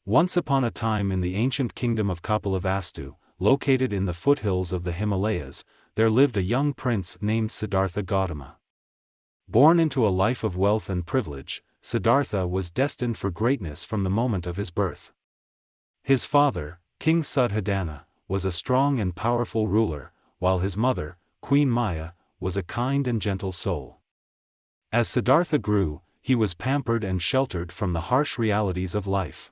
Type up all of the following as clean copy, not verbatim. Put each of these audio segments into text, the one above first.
Once upon a time in the ancient kingdom of Kapilavastu, located in the foothills of the Himalayas, there lived a young prince named Siddhartha Gautama. Born into a life of wealth and privilege, Siddhartha was destined for greatness from the moment of his birth. His father, King Suddhodana, was a strong and powerful ruler, while his mother, Queen Maya, was a kind and gentle soul. As Siddhartha grew, he was pampered and sheltered from the harsh realities of life.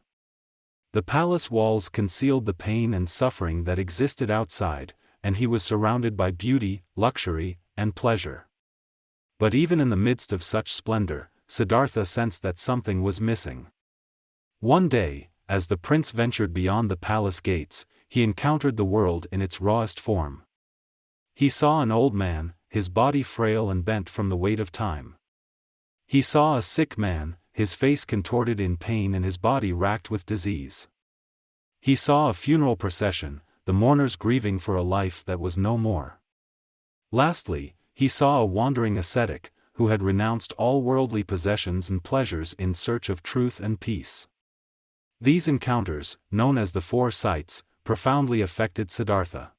The palace walls concealed the pain and suffering that existed outside, and he was surrounded by beauty, luxury, and pleasure. But even in the midst of such splendor, Siddhartha sensed that something was missing. One day, as the prince ventured beyond the palace gates, he encountered the world in its rawest form. He saw an old man, his body frail and bent from the weight of time. He saw a sick man, his face contorted in pain and his body racked with disease. He saw a funeral procession, the mourners grieving for a life that was no more. Lastly, he saw a wandering ascetic, who had renounced all worldly possessions and pleasures in search of truth and peace. These encounters, known as the Four Sights, profoundly affected Siddhartha.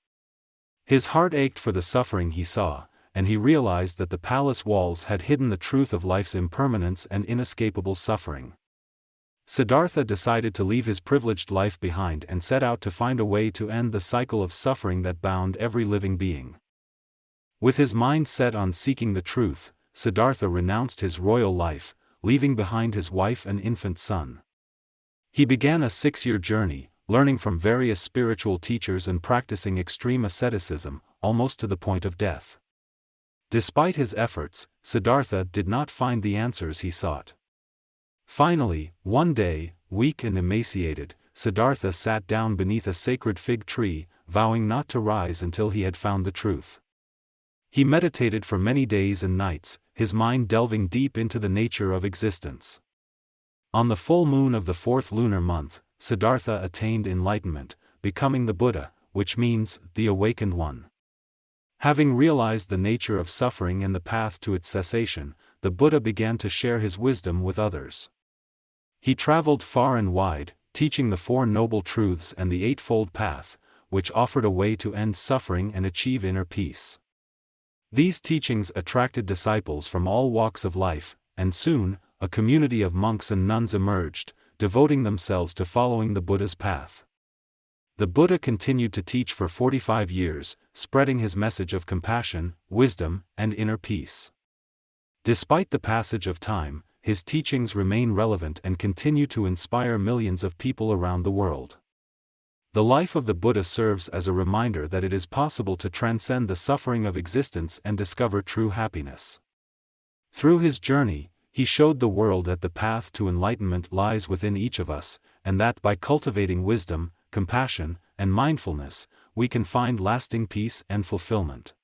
His heart ached for the suffering he saw, and he realized that the palace walls had hidden the truth of life's impermanence and inescapable suffering. Siddhartha decided to leave his privileged life behind and set out to find a way to end the cycle of suffering that bound every living being. With his mind set on seeking the truth, Siddhartha renounced his royal life, leaving behind his wife and infant son. He began a 6-year journey, learning from various spiritual teachers and practicing extreme asceticism, almost to the point of death. Despite his efforts, Siddhartha did not find the answers he sought. Finally, one day, weak and emaciated, Siddhartha sat down beneath a sacred fig tree, vowing not to rise until he had found the truth. He meditated for many days and nights, his mind delving deep into the nature of existence. On the full moon of the 4th lunar month, Siddhartha attained enlightenment, becoming the Buddha, which means, the awakened one. Having realized the nature of suffering and the path to its cessation, the Buddha began to share his wisdom with others. He traveled far and wide, teaching the Four Noble Truths and the Eightfold Path, which offered a way to end suffering and achieve inner peace. These teachings attracted disciples from all walks of life, and soon, a community of monks and nuns emerged, devoting themselves to following the Buddha's path. The Buddha continued to teach for 45 years, spreading his message of compassion, wisdom, and inner peace. Despite the passage of time, his teachings remain relevant and continue to inspire millions of people around the world. The life of the Buddha serves as a reminder that it is possible to transcend the suffering of existence and discover true happiness. Through his journey, he showed the world that the path to enlightenment lies within each of us, and that by cultivating wisdom, compassion, and mindfulness, we can find lasting peace and fulfillment.